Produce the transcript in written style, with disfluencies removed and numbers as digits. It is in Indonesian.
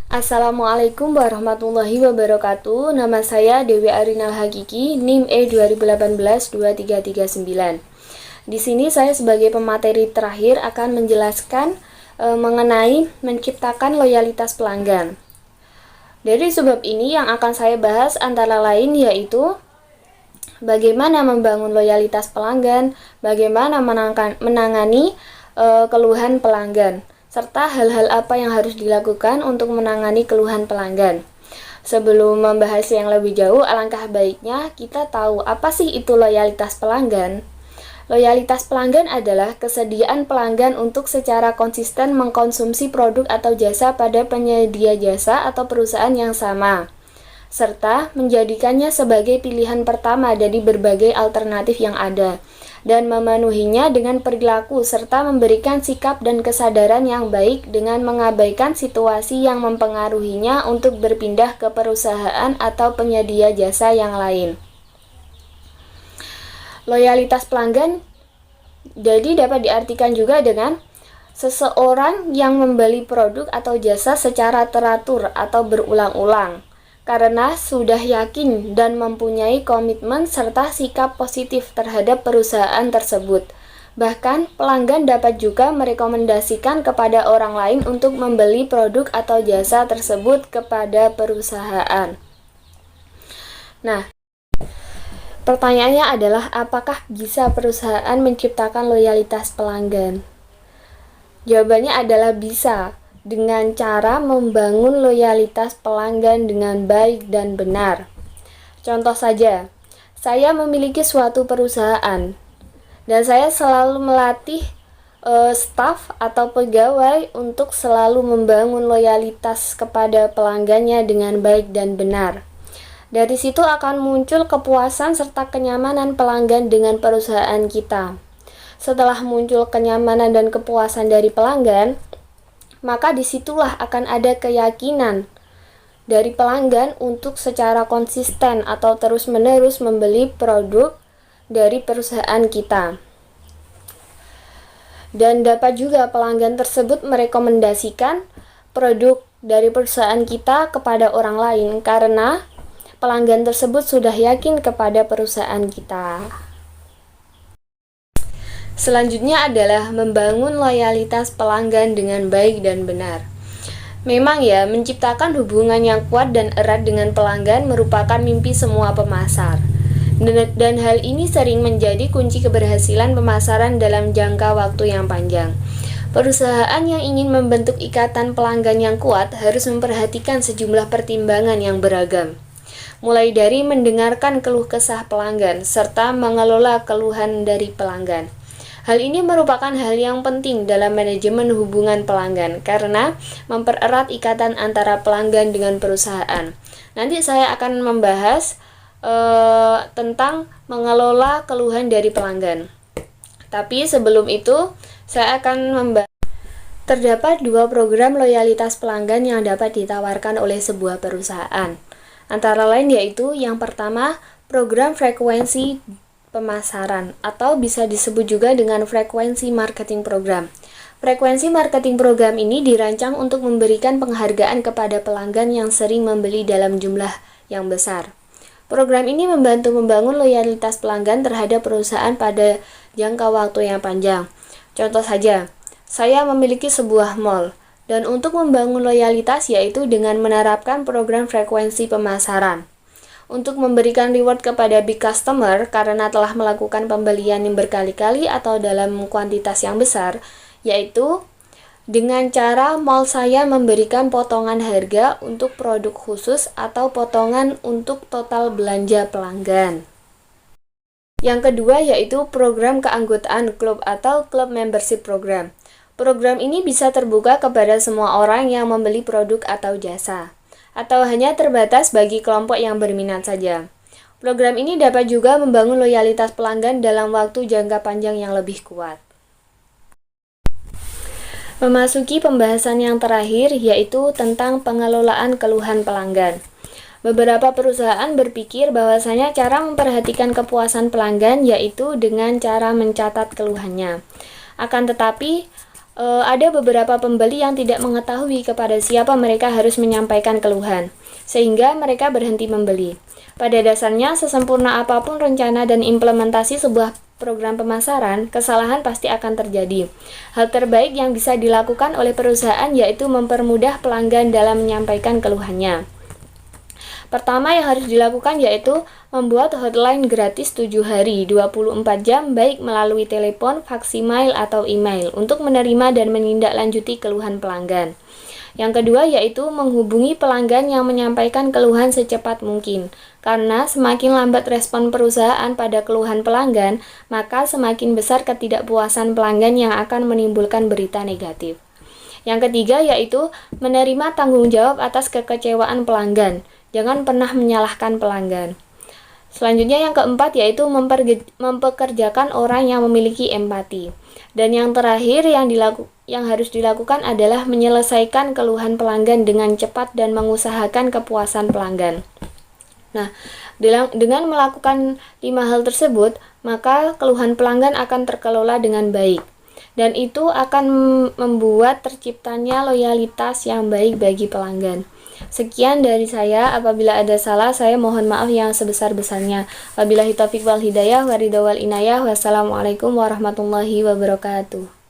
Assalamualaikum warahmatullahi wabarakatuh. Nama saya Dewi Arinal Hakiki, NIM E 2018-2339. Di sini saya sebagai pemateri terakhir akan menjelaskan mengenai menciptakan loyalitas pelanggan. Dari sebab ini yang akan saya bahas antara lain yaitu bagaimana membangun loyalitas pelanggan, bagaimana menangani keluhan pelanggan, serta hal-hal apa yang harus dilakukan untuk menangani keluhan pelanggan. Sebelum membahas yang lebih jauh, alangkah baiknya kita tahu apa sih itu loyalitas pelanggan. Loyalitas pelanggan adalah kesediaan pelanggan untuk secara konsisten mengkonsumsi produk atau jasa pada penyedia jasa atau perusahaan yang sama, serta menjadikannya sebagai pilihan pertama dari berbagai alternatif yang ada, dan memenuhinya dengan perilaku serta memberikan sikap dan kesadaran yang baik dengan mengabaikan situasi yang mempengaruhinya untuk berpindah ke perusahaan atau penyedia jasa yang lain. Loyalitas pelanggan jadi dapat diartikan juga dengan seseorang yang membeli produk atau jasa secara teratur atau berulang-ulang karena sudah yakin dan mempunyai komitmen serta sikap positif terhadap perusahaan tersebut. Bahkan, pelanggan dapat juga merekomendasikan kepada orang lain untuk membeli produk atau jasa tersebut kepada perusahaan. Nah, pertanyaannya adalah apakah bisa perusahaan menciptakan loyalitas pelanggan? Jawabannya adalah bisa, dengan cara membangun loyalitas pelanggan dengan baik dan benar. Contoh saja, saya memiliki suatu perusahaan dan saya selalu melatih staf atau pegawai untuk selalu membangun loyalitas kepada pelanggannya dengan baik dan benar. Dari situ akan muncul kepuasan serta kenyamanan pelanggan dengan perusahaan kita. Setelah muncul kenyamanan dan kepuasan dari pelanggan, maka disitulah akan ada keyakinan dari pelanggan untuk secara konsisten atau terus-menerus membeli produk dari perusahaan kita. Dan dapat juga pelanggan tersebut merekomendasikan produk dari perusahaan kita kepada orang lain karena pelanggan tersebut sudah yakin kepada perusahaan kita. Selanjutnya adalah membangun loyalitas pelanggan dengan baik dan benar. Memang ya, menciptakan hubungan yang kuat dan erat dengan pelanggan merupakan mimpi semua pemasar. Dan hal ini sering menjadi kunci keberhasilan pemasaran dalam jangka waktu yang panjang. Perusahaan yang ingin membentuk ikatan pelanggan yang kuat harus memperhatikan sejumlah pertimbangan yang beragam. Mulai dari mendengarkan keluh kesah pelanggan, serta mengelola keluhan dari pelanggan. Hal ini merupakan hal yang penting dalam manajemen hubungan pelanggan karena mempererat ikatan antara pelanggan dengan perusahaan. Nanti saya akan membahas tentang mengelola keluhan dari pelanggan. Tapi sebelum itu, saya akan membahas terdapat dua program loyalitas pelanggan yang dapat ditawarkan oleh sebuah perusahaan. Antara lain yaitu yang pertama, program frekuensi pemasaran atau bisa disebut juga dengan frekuensi marketing program. Frekuensi marketing program ini dirancang untuk memberikan penghargaan kepada pelanggan yang sering membeli dalam jumlah yang besar. Program ini membantu membangun loyalitas pelanggan terhadap perusahaan pada jangka waktu yang panjang. Contoh saja, saya memiliki sebuah mall dan untuk membangun loyalitas yaitu dengan menerapkan program frekuensi pemasaran. Untuk memberikan reward kepada big customer karena telah melakukan pembelian yang berkali-kali atau dalam kuantitas yang besar, yaitu dengan cara mall saya memberikan potongan harga untuk produk khusus atau potongan untuk total belanja pelanggan. Yang kedua yaitu program keanggotaan klub atau club membership program. Program ini bisa terbuka kepada semua orang yang membeli produk atau jasa, atau hanya terbatas bagi kelompok yang berminat saja. Program ini dapat juga membangun loyalitas pelanggan dalam waktu jangka panjang yang lebih kuat. Memasuki pembahasan yang terakhir yaitu tentang pengelolaan keluhan pelanggan. Beberapa perusahaan berpikir bahwasanya cara memperhatikan kepuasan pelanggan yaitu dengan cara mencatat keluhannya. Akan tetapi, Ada beberapa pembeli yang tidak mengetahui kepada siapa mereka harus menyampaikan keluhan, sehingga mereka berhenti membeli. Pada dasarnya, sesempurna apapun rencana dan implementasi sebuah program pemasaran, kesalahan pasti akan terjadi. Hal terbaik yang bisa dilakukan oleh perusahaan yaitu mempermudah pelanggan dalam menyampaikan keluhannya. Pertama yang harus dilakukan yaitu membuat hotline gratis 7 hari 24 jam baik melalui telepon, faksimiles atau email untuk menerima dan menindaklanjuti keluhan pelanggan. Yang kedua yaitu menghubungi pelanggan yang menyampaikan keluhan secepat mungkin. Karena semakin lambat respon perusahaan pada keluhan pelanggan, maka semakin besar ketidakpuasan pelanggan yang akan menimbulkan berita negatif. Yang ketiga yaitu menerima tanggung jawab atas kekecewaan pelanggan. Jangan pernah menyalahkan pelanggan. Selanjutnya yang keempat yaitu mempekerjakan orang yang memiliki empati. Dan yang terakhir yang harus dilakukan adalah menyelesaikan keluhan pelanggan dengan cepat dan mengusahakan kepuasan pelanggan. Nah, dengan melakukan 5 hal tersebut, maka keluhan pelanggan akan terkelola dengan baik. Dan itu akan membuat terciptanya loyalitas yang baik bagi pelanggan. Sekian dari saya. Apabila ada salah, saya mohon maaf yang sebesar-besarnya. Wabillahi taufiq wal hidayah, waridha wal inayah. Wassalamualaikum warahmatullahi wabarakatuh.